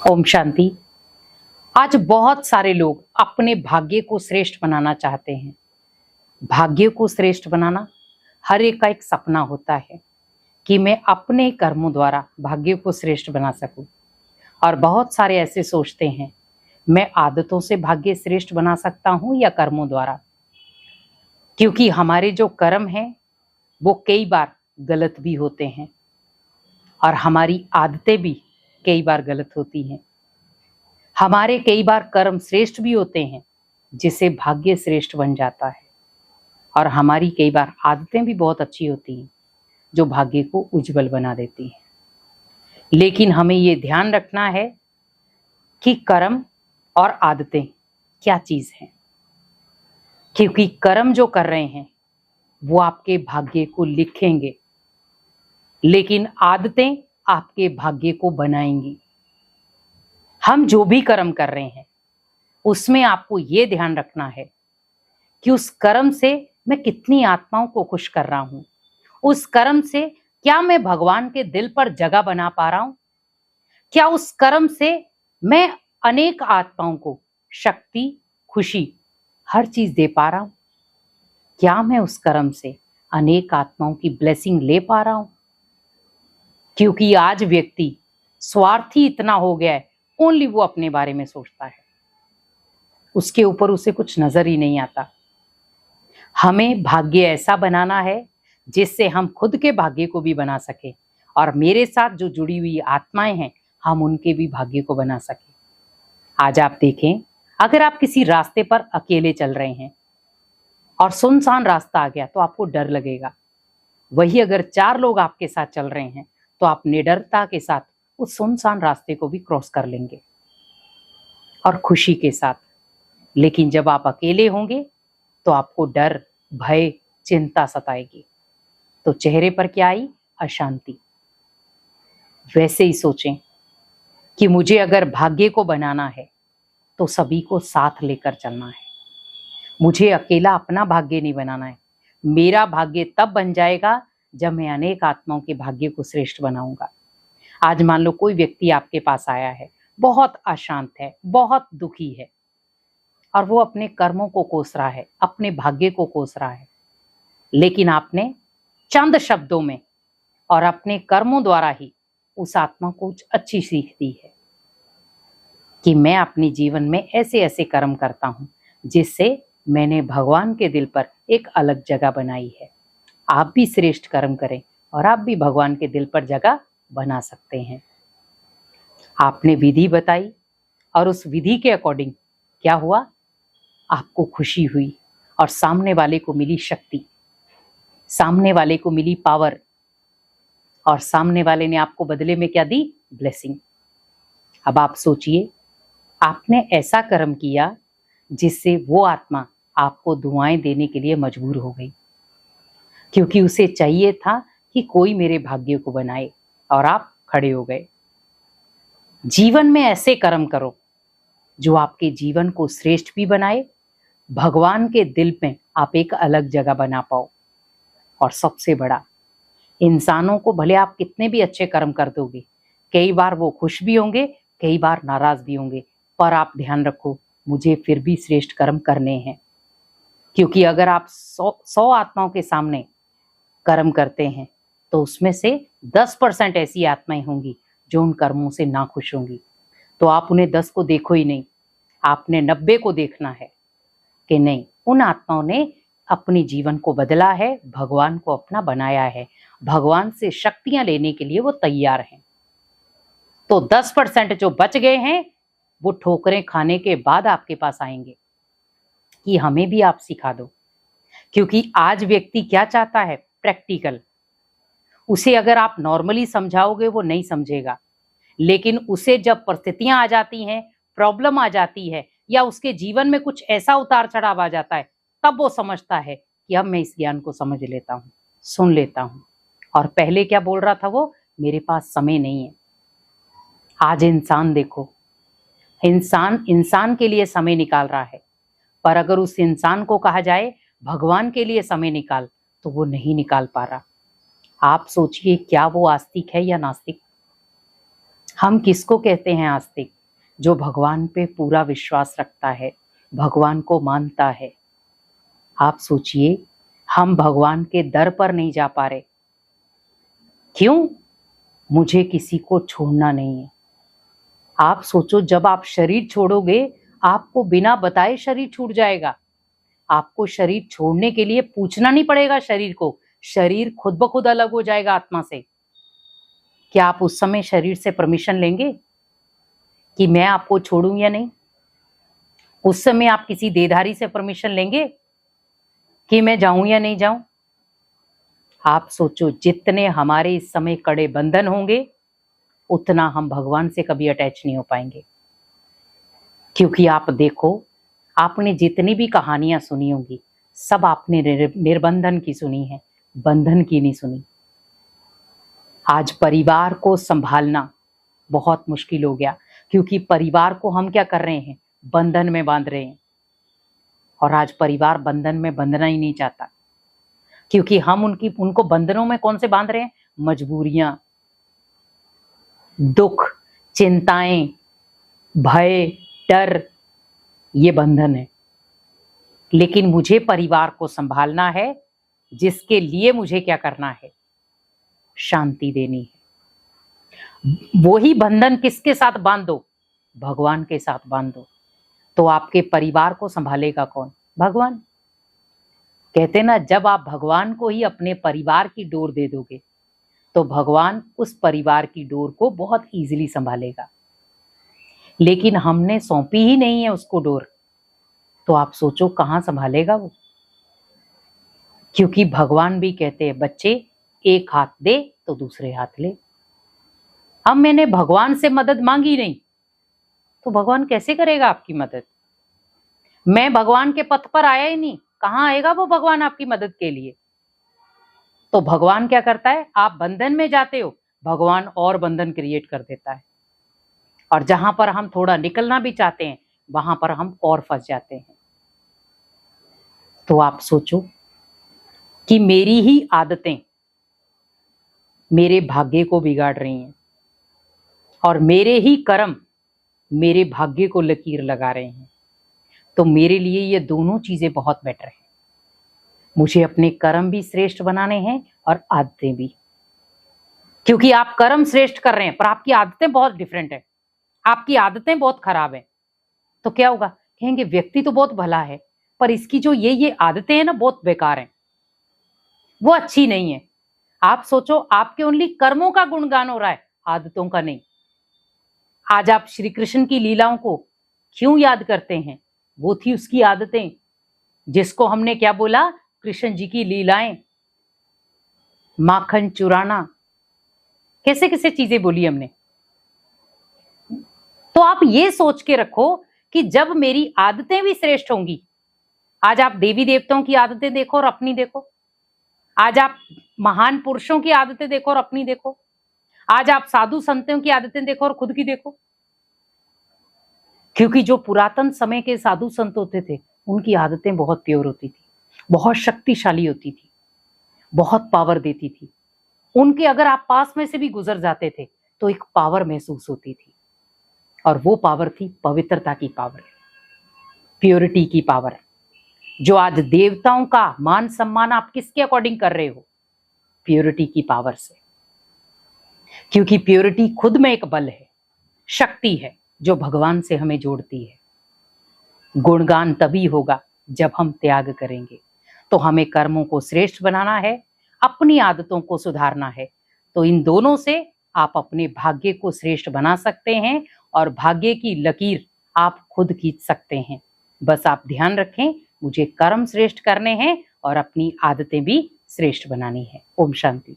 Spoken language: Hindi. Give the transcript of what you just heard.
ओम शांति। आज बहुत सारे लोग अपने भाग्य को श्रेष्ठ बनाना चाहते हैं। भाग्य को श्रेष्ठ बनाना हर एक का एक सपना होता है कि मैं अपने कर्मों द्वारा भाग्य को श्रेष्ठ बना सकूं। और बहुत सारे ऐसे सोचते हैं मैं आदतों से भाग्य श्रेष्ठ बना सकता हूं या कर्मों द्वारा, क्योंकि हमारे जो कर्म हैं वो कई बार गलत भी होते हैं और हमारी आदतें भी कई बार गलत होती हैं। हमारे कई बार कर्म श्रेष्ठ भी होते हैं जिससे भाग्य श्रेष्ठ बन जाता है, और हमारी कई बार आदतें भी बहुत अच्छी होती हैं जो भाग्य को उज्जवल बना देती हैं। लेकिन हमें ये ध्यान रखना है कि कर्म और आदतें क्या चीज हैं, क्योंकि कर्म जो कर रहे हैं वो आपके भाग्य को लिखेंगे, लेकिन आदतें आपके भाग्य को बनाएंगी। हम जो भी कर्म कर रहे हैं उसमें आपको ये ध्यान रखना है कि उस कर्म से मैं कितनी आत्माओं को खुश कर रहा हूं, उस कर्म से क्या मैं भगवान के दिल पर जगह बना पा रहा हूं, क्या उस कर्म से मैं अनेक आत्माओं को शक्ति, खुशी, हर चीज दे पा रहा हूं, क्या मैं उस कर्म से अनेक आत्माओं की ब्लेसिंग ले पा रहा हूं। क्योंकि आज व्यक्ति स्वार्थी इतना हो गया है, ओनली वो अपने बारे में सोचता है, उसके ऊपर उसे कुछ नजर ही नहीं आता। हमें भाग्य ऐसा बनाना है जिससे हम खुद के भाग्य को भी बना सके और मेरे साथ जो जुड़ी हुई आत्माएं हैं हम उनके भी भाग्य को बना सके। आज आप देखें, अगर आप किसी रास्ते पर अकेले चल रहे हैं और सुनसान रास्ता आ गया तो आपको डर लगेगा। वही अगर 4 लोग आपके साथ चल रहे हैं तो आप निडरता के साथ उस सुनसान रास्ते को भी क्रॉस कर लेंगे और खुशी के साथ। लेकिन जब आप अकेले होंगे तो आपको डर, भय, चिंता सताएगी, तो चेहरे पर क्या आई? अशांति। वैसे ही सोचें कि मुझे अगर भाग्य को बनाना है तो सभी को साथ लेकर चलना है। मुझे अकेला अपना भाग्य नहीं बनाना है। मेरा भाग्य तब बन जाएगा जब मैं अनेक आत्माओं के भाग्य को श्रेष्ठ बनाऊंगा। आज मान लो कोई व्यक्ति आपके पास आया है, बहुत अशांत है, बहुत दुखी है और वो अपने कर्मों को कोस रहा है, अपने भाग्य को कोस रहा है, लेकिन आपने चंद शब्दों में और अपने कर्मों द्वारा ही उस आत्मा को कुछ अच्छी सीख दी है कि मैं अपने जीवन में ऐसे ऐसे कर्म करता हूं जिससे मैंने भगवान के दिल पर एक अलग जगह बनाई है। आप भी श्रेष्ठ कर्म करें और आप भी भगवान के दिल पर जगह बना सकते हैं। आपने विधि बताई और उस विधि के अकॉर्डिंग क्या हुआ? आपको खुशी हुई और सामने वाले को मिली शक्ति, सामने वाले को मिली पावर, और सामने वाले ने आपको बदले में क्या दी? ब्लेसिंग। अब आप सोचिए, आपने ऐसा कर्म किया जिससे वो आत्मा आपको दुआएं देने के लिए मजबूर हो गई, क्योंकि उसे चाहिए था कि कोई मेरे भाग्य को बनाए, और आप खड़े हो गए। जीवन में ऐसे कर्म करो जो आपके जीवन को श्रेष्ठ भी बनाए, भगवान के दिल में आप एक अलग जगह बना पाओ। और सबसे बड़ा, इंसानों को भले आप कितने भी अच्छे कर्म कर दोगे, कई बार वो खुश भी होंगे, कई बार नाराज भी होंगे, पर आप ध्यान रखो मुझे फिर भी श्रेष्ठ कर्म करने हैं। क्योंकि अगर आप 100 आत्माओं के सामने कर्म करते हैं तो उसमें से 10% ऐसी आत्माएं होंगी जो उन कर्मों से ना खुश होंगी। तो आप उन्हें 10 को देखो ही नहीं, आपने 90 को देखना है कि नहीं, उन आत्माओं ने अपने जीवन को बदला है, भगवान को अपना बनाया है, भगवान से शक्तियां लेने के लिए वो तैयार हैं। तो 10% जो बच गए हैं वो ठोकरें खाने के बाद आपके पास आएंगे कि हमें भी आप सिखा दो। क्योंकि आज व्यक्ति क्या चाहता है? प्रैक्टिकल। उसे अगर आप नॉर्मली समझाओगे वो नहीं समझेगा, लेकिन उसे जब परिस्थितियां आ जाती हैं, प्रॉब्लम आ जाती है, या उसके जीवन में कुछ ऐसा उतार चढ़ाव आ जाता है, तब वो समझता है कि अब मैं इस ज्ञान को समझ लेता हूँ, सुन लेता हूँ। और पहले क्या बोल रहा था वो? मेरे पास समय नहीं है। आज इंसान देखो, इंसान के लिए समय निकाल रहा है, पर अगर उस इंसान को कहा जाए भगवान के लिए समय निकाल तो वो नहीं निकाल पा रहा। आप सोचिए, क्या वो आस्तिक है या नास्तिक? हम किसको कहते हैं आस्तिक? जो भगवान पे पूरा विश्वास रखता है, भगवान को मानता है। आप सोचिए, हम भगवान के दर पर नहीं जा पा रहे। क्यों? मुझे किसी को छोड़ना नहीं है। आप सोचो, जब आप शरीर छोड़ोगे, आपको बिना बताए शरीर छूट जाएगा। आपको शरीर छोड़ने के लिए पूछना नहीं पड़ेगा शरीर को, शरीर खुद ब खुद अलग हो जाएगा आत्मा से। क्या आप उस समय शरीर से परमिशन लेंगे कि मैं आपको छोड़ूं या नहीं? उस समय आप किसी देहधारी से परमिशन लेंगे कि मैं जाऊं या नहीं जाऊं? आप सोचो, जितने हमारे इस समय कड़े बंधन होंगे, उतना हम भगवान से कभी अटैच नहीं हो पाएंगे। क्योंकि आप देखो, आपने जितनी भी कहानियां सुनी होंगी, सब आपने निर्बंधन की सुनी है, बंधन की नहीं सुनी। आज परिवार को संभालना बहुत मुश्किल हो गया, क्योंकि परिवार को हम क्या कर रहे हैं? बंधन में बांध रहे हैं। और आज परिवार बंधन में बंधना ही नहीं चाहता, क्योंकि हम उनको बंधनों में कौन से बांध रहे हैं? मजबूरियां, दुख, चिंताएं, भय, डर, ये बंधन है। लेकिन मुझे परिवार को संभालना है, जिसके लिए मुझे क्या करना है? शांति देनी है। वही बंधन किसके साथ बांधो? भगवान के साथ बांधो। तो आपके परिवार को संभालेगा कौन? भगवान। कहते ना, जब आप भगवान को ही अपने परिवार की डोर दे दोगे, तो भगवान उस परिवार की डोर को बहुत इजीली संभालेगा। लेकिन हमने सौंपी ही नहीं है उसको डोर, तो आप सोचो कहां संभालेगा वो? क्योंकि भगवान भी कहते हैं, बच्चे एक हाथ दे तो दूसरे हाथ ले। अब मैंने भगवान से मदद मांगी नहीं, तो भगवान कैसे करेगा आपकी मदद? मैं भगवान के पथ पर आया ही नहीं, कहां आएगा वो भगवान आपकी मदद के लिए? तो भगवान क्या करता है? आप बंधन में जाते हो, भगवान और बंधन क्रिएट कर देता है। और जहां पर हम थोड़ा निकलना भी चाहते हैं, वहां पर हम और फंस जाते हैं। तो आप सोचो कि मेरी ही आदतें मेरे भाग्य को बिगाड़ रही हैं, और मेरे ही कर्म मेरे भाग्य को लकीर लगा रहे हैं। तो मेरे लिए ये दोनों चीजें बहुत बेटर है। मुझे अपने कर्म भी श्रेष्ठ बनाने हैं और आदतें भी। क्योंकि आप कर्म श्रेष्ठ कर रहे हैं, पर आपकी आदतें बहुत डिफरेंट है, आपकी आदतें बहुत खराब है। तो क्या होगा? कहेंगे व्यक्ति तो बहुत भला है, पर इसकी जो ये आदतें हैं ना, बहुत बेकार हैं, वो अच्छी नहीं है। आप सोचो, आपके ओनली कर्मों का गुणगान हो रहा है, आदतों का नहीं। आज आप श्री कृष्ण की लीलाओं को क्यों याद करते हैं? वो थी उसकी आदतें, जिसको हमने क्या बोला? कृष्ण जी की लीलाएं, माखन चुराना, कैसे कैसे चीजें बोली हमने। तो आप ये सोच के रखो कि जब मेरी आदतें भी श्रेष्ठ होंगी, आज आप देवी देवताओं की आदतें देखो और अपनी देखो, आज आप महान पुरुषों की आदतें देखो और अपनी देखो, आज आप साधु संतों की आदतें देखो और खुद की देखो। क्योंकि जो पुरातन समय के साधु संत होते थे, उनकी आदतें बहुत प्योर होती थी, बहुत शक्तिशाली होती थी, बहुत पावर देती थी। उनके अगर आप पास में से भी गुजर जाते थे, तो एक पावर महसूस होती थी, और वो पावर थी पवित्रता की पावर, प्योरिटी की पावर। जो आज देवताओं का मान सम्मान आप किसके अकॉर्डिंग कर रहे हो? प्योरिटी की पावर से। क्योंकि प्योरिटी खुद में एक बल है, शक्ति है, जो भगवान से हमें जोड़ती है। गुणगान तभी होगा जब हम त्याग करेंगे। तो हमें कर्मों को श्रेष्ठ बनाना है, अपनी आदतों को सुधारना है। तो इन दोनों से आप अपने भाग्य को श्रेष्ठ बना सकते हैं, और भाग्य की लकीर आप खुद खींच सकते हैं। बस आप ध्यान रखें, मुझे कर्म श्रेष्ठ करने हैं और अपनी आदतें भी श्रेष्ठ बनानी है। ओम शांति।